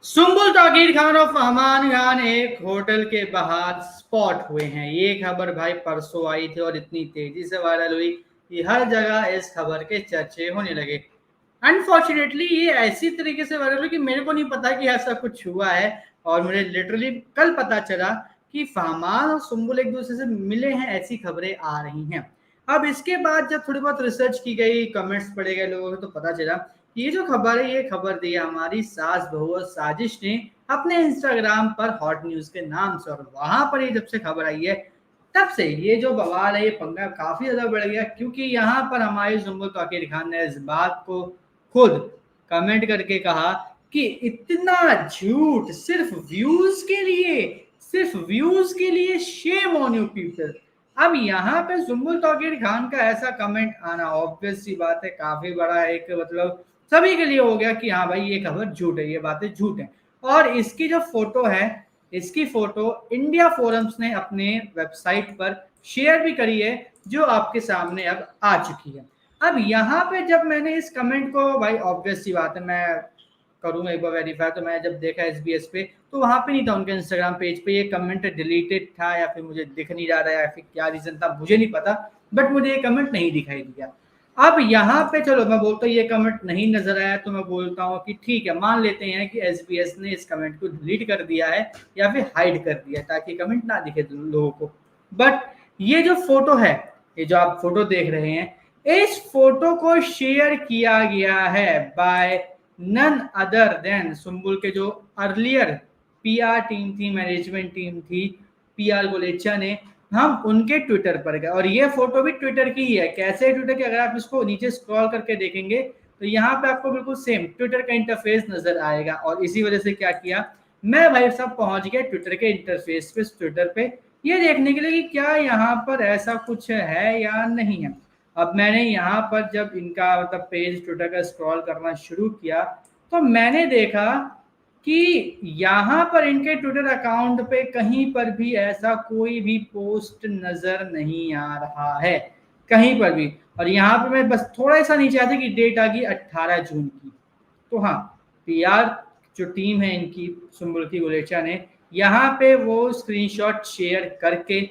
सुम्बुल ताकीर खान और फहमान खान एक होटल के बाहर स्पॉट हुए हैं। ये खबर भाई परसों आई थी और इतनी तेजी से वायरल हुई कि हर जगह इस खबर के चर्चे होने लगे। अनफॉर्चुनेटली ये ऐसी तरीके से वायरल हुई कि मेरे को नहीं पता कि ऐसा कुछ हुआ है। और मुझे लिटरली कल पता चला कि फहमान और सुम्बुल एक दूसरे से मिले हैं, ऐसी खबरें आ रही हैं। अब इसके बाद जब थोड़ी बहुत रिसर्च की गई, कमेंट्स पढ़े गए लोगों को, तो पता चला कि ये जो खबर है, ये खबर दी है हमारी सास बहू और साजिश ने अपने इंस्टाग्राम पर हॉट न्यूज के नाम से। और वहां पर ये जब से खबर आई है, तब से ये जो बवाल है, ये पंगा काफी ज्यादा बढ़ गया, क्योंकि यहाँ पर हमारे सुम्बुल ताकिर खान ने इस बात को खुद कमेंट करके कहा कि इतना झूठ सिर्फ व्यूज के लिए शेम ऑन यू पीपल। अब यहाँ पे सुम्बुल तौकीर खान का ऐसा कमेंट आना ऑब्वियस सी बात है, काफी बड़ा एक मतलब सभी के लिए हो गया कि हाँ भाई ये खबर झूठ है, ये बातें झूठ है। और इसकी जो फोटो है, इसकी फोटो इंडिया फोरम्स ने अपने वेबसाइट पर शेयर भी करी है, जो आपके सामने अब आ चुकी है। अब यहाँ पे जब मैंने इस कमेंट को, भाई ऑब्वियस सी बात है, मैं करूंगा एक बार वेरीफाई, तो मैं जब देखा एसबीएस पे, तो वहां पे नहीं था उनके इंस्टाग्राम पेज पे, ये कमेंट डिलीटेड था या फिर मुझे दिख नहीं रहा था या फिर क्या रीजन था मुझे नहीं पता, बट मुझे ये कमेंट नहीं दिखाई दिया। अब यहाँ पे चलो मैं बोलता हूँ ये कमेंट नहीं नजर आया, तो मैं बोलता हूँ कि ठीक है, मान लेते हैं कि एसबीएस ने इस कमेंट को डिलीट कर दिया है या फिर हाइड कर दिया ताकि कमेंट ना दिखे लोगों को। बट ये जो फोटो है, ये जो आप फोटो देख रहे हैं, इस फोटो को शेयर किया गया है by none other than Sumbul के जो अर्लियर पीआर टीम थी, मैनेजमेंट टीम थी, पीआर गोलेचा ने, हम उनके ट्विटर पर गए और ये फोटो भी ट्विटर की ही है। कैसे ट्विटर की, अगर आप इसको नीचे स्क्रॉल करके देखेंगे तो यहाँ पे आपको बिल्कुल सेम ट्विटर का इंटरफेस नजर आएगा। और इसी वजह से क्या किया, मैं भाई साहब पहुंच गया ट्विटर के इंटरफेस पे, ट्विटर पे, ये देखने के लिए कि क्या यहाँ पर ऐसा कुछ है या नहीं है। अब मैंने यहाँ पर जब इनका मतलब पेज ट्विटर का स्क्रॉल करना शुरू किया, तो मैंने देखा कि यहाँ पर इनके ट्विटर अकाउंट पे कहीं पर भी ऐसा कोई भी पोस्ट नजर नहीं आ रहा है, कहीं पर भी। और यहाँ पे मैं बस थोड़ा सा नीचे आते कि डेट आ गई 18 जून की। तो हाँ, पीआर जो टीम है इनकी, सुम्बुल की गुलेचा ने यहाँ पे वो स्क्रीनशॉट शेयर करके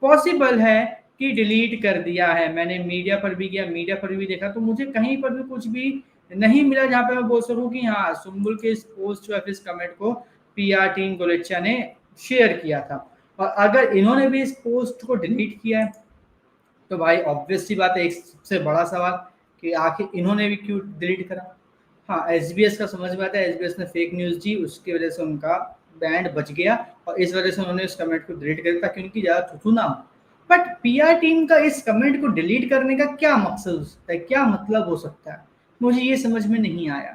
पॉसिबल है कि डिलीट कर दिया है। मैंने मीडिया पर भी गया, मीडिया पर भी देखा, तो मुझे कहीं पर भी कुछ भी नहीं मिला जहाँ पे मैं बोल सकूं कि हाँ सुम्बुल के इस पोस्ट या फिर इस कमेंट को पीआर टीम गोलेचा ने शेयर किया था। और अगर इन्होंने भी इस पोस्ट को डिलीट किया है, तो भाई ऑब्वियस सी बात है, एक सबसे बड़ा सवाल कि आखिर इन्होंने भी क्यों डिलीट करा। हाँ, एसबीएस का समझ में आता है, एसबीएस ने फेक न्यूज दी, उसकी वजह से उनका बैंड बच गया और इस वजह से उन्होंने इस कमेंट को डिलीट कर दिया ताकि उनकी ज्यादा थुथु ना हो। बट पीआर टीम का इस कमेंट को डिलीट करने का क्या मकसद हो सकता है, क्या मतलब हो सकता है, मुझे ये समझ में नहीं आया।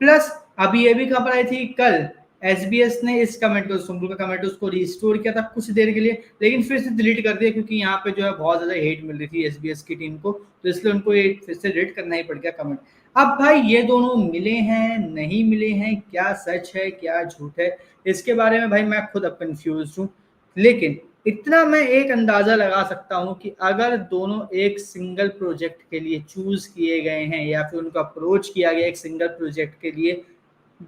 प्लस अभी ये भी खबर आई थी कल, एसबीएस ने इस कमेंट को, सुम्बुल का कमेंट, उसको रिस्टोर किया था कुछ देर के लिए, लेकिन फिर से डिलीट कर दिया क्योंकि यहाँ पे जो है बहुत ज्यादा हेट मिल रही थी एसबीएस की टीम को, तो इसलिए उनको ये फिर से डिलीट करना ही पड़ गया कमेंट। अब भाई ये दोनों मिले हैं नहीं मिले हैं, क्या सच है क्या झूठ है, इसके बारे में भाई मैं खुद अब कंफ्यूज हूँ। लेकिन इतना मैं एक अंदाजा लगा सकता हूँ कि अगर दोनों एक सिंगल प्रोजेक्ट के लिए चूज किए गए हैं या फिर उनको अप्रोच किया गया एक सिंगल प्रोजेक्ट के लिए,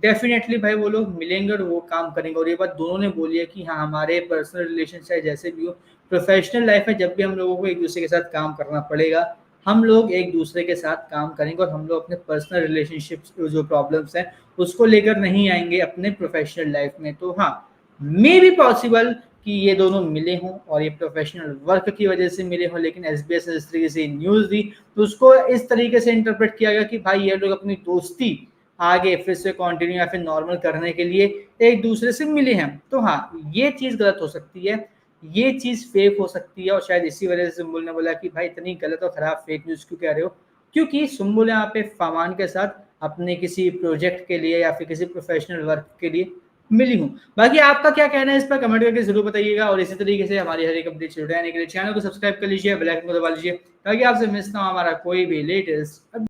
डेफिनेटली भाई वो लोग मिलेंगे और वो काम करेंगे। और ये बात दोनों ने बोली है कि हाँ, हमारे पर्सनल रिलेशन चाहे जैसे भी हो, प्रोफेशनल लाइफ में जब भी हम लोगों को एक दूसरे के साथ काम करना पड़ेगा, हम लोग एक दूसरे के साथ काम करेंगे और हम लोग अपने पर्सनल रिलेशनशिप जो प्रॉब्लम्स हैं उसको लेकर नहीं आएंगे अपने प्रोफेशनल लाइफ में। तो हाँ, मे बी पॉसिबल कि ये दोनों मिले हों और ये प्रोफेशनल वर्क की वजह से मिले हों, लेकिन एसबीएस ने इस तरीके से न्यूज दी तो उसको इस तरीके से इंटरप्रेट किया गया कि भाई ये लोग अपनी दोस्ती आगे फिर से कंटिन्यू या फिर नॉर्मल करने के लिए एक दूसरे से मिले हैं। तो हाँ, ये चीज गलत हो सकती है, ये चीज फेक हो सकती है। और शायद इसी वजह से सुम्बुल ने बोला कि भाई इतनी गलत और खराब फेक न्यूज क्यों कह रहे हो, क्योंकि सुम्बुल यहाँ पे फमान के साथ अपने किसी प्रोजेक्ट के लिए या फिर किसी प्रोफेशनल वर्क के लिए मिली हूँ। बाकी आपका क्या कहना है इस पर कमेंट करके जरूर बताइएगा। और इसी तरीके से हमारी हर एक अपडेट जुड़े रहने के लिए चैनल को सब्सक्राइब कर लीजिए, बेल आइकन को दबा लीजिए ताकि आपसे मिस ना हो हमारा कोई भी लेटेस्ट